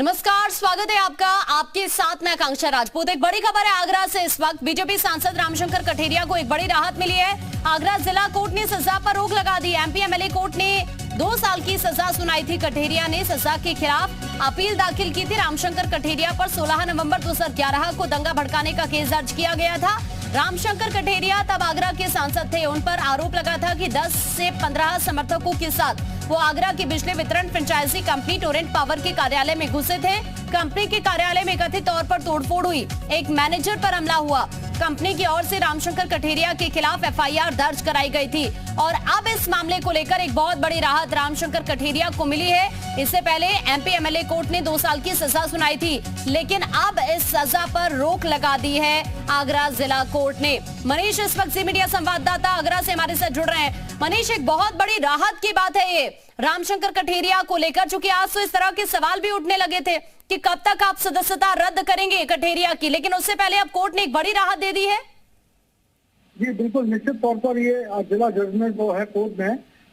नमस्कार, स्वागत है आपका। आपके साथ मैं आकांक्षा राजपूत। एक बड़ी खबर है आगरा से। इस वक्त बीजेपी सांसद रामशंकर कठेरिया को एक बड़ी राहत मिली है। आगरा जिला कोर्ट ने सजा पर रोक लगा दी। एमपी एमएलए कोर्ट ने 2 साल की सजा सुनाई थी। कठेरिया ने सजा के खिलाफ अपील दाखिल की थी। रामशंकर कठेरिया पर 16 नवंबर 2011 को दंगा भड़काने का केस दर्ज किया गया था। रामशंकर कठेरिया तब आगरा के सांसद थे। उन पर आरोप लगा था कि 10 से 15 समर्थकों के साथ वो आगरा की बिजली वितरण फ्रेंचाइजी कंपनी टोरेंट पावर के कार्यालय में घुसे थे। कंपनी के कार्यालय में कथित तौर पर तोड़फोड़ हुई। एक मैनेजर पर हमला हुआ। कंपनी की ओर से रामशंकर कठेरिया के खिलाफ एफआईआर दर्ज कराई गई थी और अब इस मामले को लेकर एक बहुत बड़ी राहत रामशंकर कठेरिया को मिली है। इससे पहले एमपी एमएलए कोर्ट ने 2 साल की सजा सुनाई थी, लेकिन अब इस सजा पर रोक लगा दी है आगरा जिला कोर्ट ने। मनीष इस वक्त जी मीडिया संवाददाता आगरा से हमारे साथ जुड़ रहे हैं। मनीष, एक बहुत बड़ी राहत की बात है ये रामशंकर कठेरिया को लेकर, चूंकि आज तो इस तरह के सवाल भी उठने लगे थे कि कब तक आप सदस्यता रद्द करेंगे कठेरिया की, लेकिन उससे पहले अब कोर्ट ने एक बड़ी राहत दे दी है। जी बिल्कुल, निश्चित तौर पर ये जिला जजमेंट जो है कोर्ट ने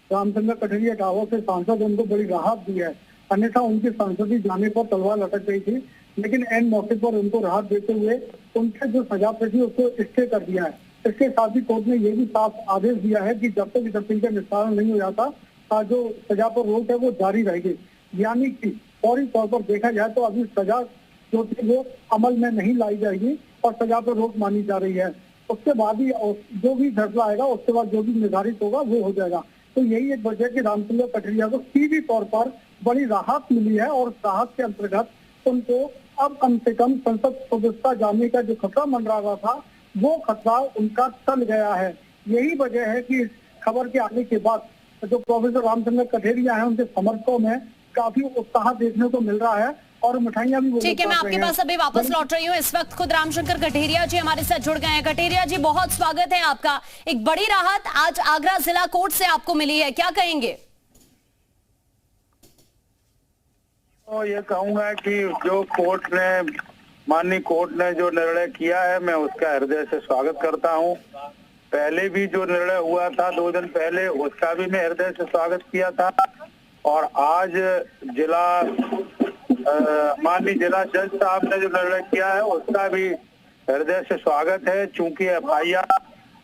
रामचंद्र कठेरिया गांवों से सांसद उनको बड़ी राहत दी है। अन्यथा उनकी सांसदी जाने पर तलवार लटक गई थी, लेकिन एन मौके पर उनको राहत देते हुए उनके जो सजा पे थी उसको स्टे कर दिया है। इसके साथ ही कोर्ट ने ये भी साफ आदेश दिया है कि जब तक इस अपील का निस्तारण नहीं हो जाता जो सजा पर रोक है वो जारी रहेगी। यानी कि फौरी तौर पर देखा जाए तो अभी सजा जो थी वो अमल में नहीं लाई जाएगी और सजा पर रोक मानी जा रही है। उसके बाद ही जो भी फैसला आएगा उसके बाद जो भी निर्धारित होगा वो हो जाएगा। तो यही एक वजह कि रामचंद्र कठेरिया को सीधी तौर पर बड़ी राहत मिली है और राहत के अंतर्गत उनको अब कम से कम संसद सदस्यता जाने का जो खतरा मंडरा रहा था वो खतरा उनका टल गया है। यही वजह है कि इस खबर के आने के बाद जो प्रोफेसर रामचंद्र कठेरिया है उनके समर्थकों में काफी उत्साह देखने को मिल रहा है और मिठाइयां भी। ठीक है, मैं आपके पास अभी वापस लौट रही हूँ। इस वक्त खुद रामशंकर कठेरिया जी हमारे साथ जुड़ गए हैं। कठेरिया जी, बहुत स्वागत है आपका। एक बड़ी राहत आज आगरा जिला कोर्ट से आपको मिली है, क्या कहेंगे? तो ये कहूंगा कि जो माननीय कोर्ट ने जो निर्णय किया है मैं उसका हृदय से स्वागत करता हूं। पहले भी जो निर्णय हुआ था 2 दिन पहले उसका भी मैं हृदय से स्वागत किया था और आज माननीय जिला जज साहब ने जो निर्णय किया है उसका भी हृदय से स्वागत है। चूंकि एफआईआर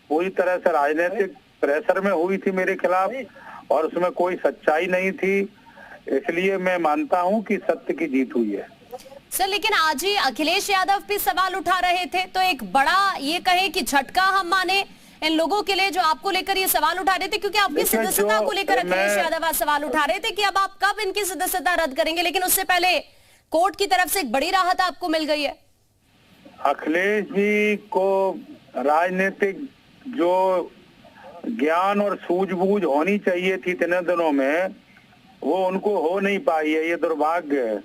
पूरी तरह से राजनीतिक प्रेशर में हुई थी मेरे खिलाफ और उसमें कोई सच्चाई नहीं थी, इसलिए मैं मानता हूं कि सत्य की जीत हुई है। सर, लेकिन आज ही अखिलेश यादव भी सवाल उठा रहे थे, तो एक बड़ा ये कहे कि झटका हम माने इन लोगों के लिए जो आपको लेकर ये सवाल उठा रहे थे, क्योंकि आपकी सदस्यता को लेकर अखिलेश यादव आज सवाल उठा रहे थे कि अब आप कब इनकी सदस्यता रद्द करेंगे, लेकिन उससे पहले कोर्ट की तरफ से एक बड़ी राहत आपको मिल गई है। अखिलेश जी को राजनीतिक जो ज्ञान और सूझबूझ होनी चाहिए थी 3 दिनों में, वो उनको हो नहीं पाई है। ये दुर्भाग्य है।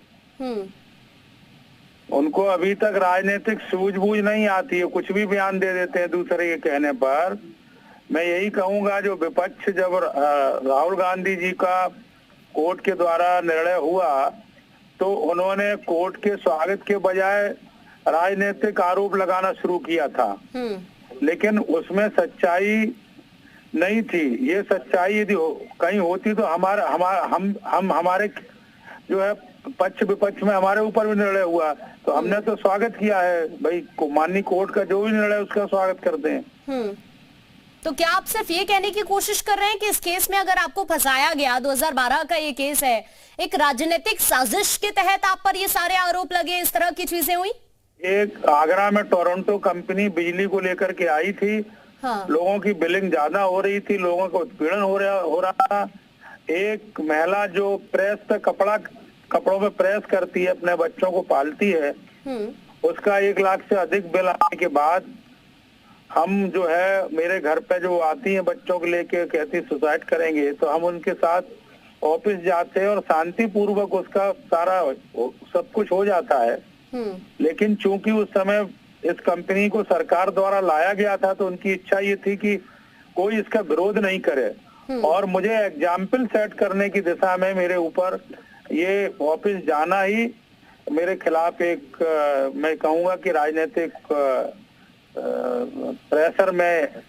उनको अभी तक राजनीतिक सूझबूझ नहीं आती है, कुछ भी बयान दे देते हैं दूसरे के कहने पर। मैं यही कहूंगा, जो विपक्ष जब राहुल गांधी जी का कोर्ट के द्वारा निर्णय हुआ तो उन्होंने कोर्ट के स्वागत के बजाय राजनीतिक आरोप लगाना शुरू किया था, लेकिन उसमें सच्चाई नहीं थी। ये सच्चाई यदि कहीं होती तो हमारे जो है पक्ष विपक्ष में हमारे ऊपर भी निर्णय हुआ तो हमने तो स्वागत किया है। भाई माननीय कोर्ट का जो भी निर्णय उसका स्वागत करते हैं। तो क्या आप सिर्फ ये कहने की कोशिश कर रहे हैं कि इस केस में अगर आपको फंसाया गया, 2012 का ये केस है, एक राजनीतिक साजिश के तहत आप पर ये सारे आरोप लगे, इस तरह की चीजें हुई? एक आगरा में टोरंटो कंपनी बिजली को लेकर के आई थी। हाँ। लोगों की बिलिंग ज्यादा हो रही थी, लोगों का उत्पीड़न हो रहा था। एक महिला जो प्रेस पे कपड़ों में प्रेस करती है, अपने बच्चों को पालती है, उसका 1 लाख से अधिक बिल आने के बाद हम जो है मेरे घर पे जो आती हैं बच्चों को लेके, कहती सुसाइड करेंगे, तो हम उनके साथ ऑफिस जाते हैं और शांतिपूर्वक उसका सारा सब कुछ हो जाता है। लेकिन चूंकि उस समय इस कंपनी को सरकार द्वारा लाया गया था तो उनकी इच्छा ये थी कि कोई इसका विरोध नहीं करे और मुझे एग्जाम्पल सेट करने की दिशा में मेरे ऊपर ये ऑफिस जाना ही मेरे खिलाफ एक मैं कहूंगा कि राजनीतिक प्रेशर में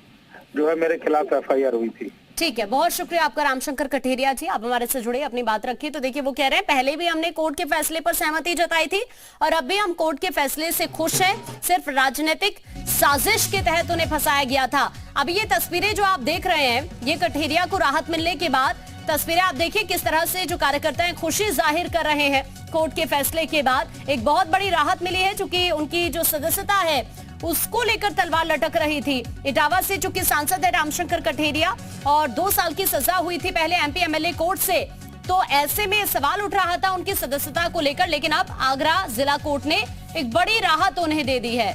जो है मेरे खिलाफ एफआईआर हुई थी। ठीक है, बहुत शुक्रिया आपका रामशंकर कठेरिया जी, आप हमारे से जुड़े, अपनी बात रखिए। तो देखिए वो कह रहे हैं पहले भी हमने कोर्ट के फैसले पर सहमति जताई थी और अब भी हम कोर्ट के फैसले से खुश हैं, सिर्फ राजनीतिक साजिश के तहत उन्हें फंसाया गया था। अब ये तस्वीरें जो आप देख रहे हैं, ये कठेरिया को राहत मिलने के बाद तस्वीरें आप देखिए किस तरह से जो कार्यकर्ता हैं खुशी जाहिर कर रहे हैं। कोर्ट के फैसले के बाद एक बहुत बड़ी राहत मिली है, चूंकि उनकी जो सदस्यता है उसको लेकर तलवार लटक रही थी। इटावा से चूंकि सांसद है रामशंकर कठेरिया और 2 साल की सजा हुई थी पहले एमपी एमएलए कोर्ट से, तो ऐसे में सवाल उठ रहा था उनकी सदस्यता को लेकर, लेकिन अब आगरा जिला कोर्ट ने एक बड़ी राहत उन्हें दे दी है।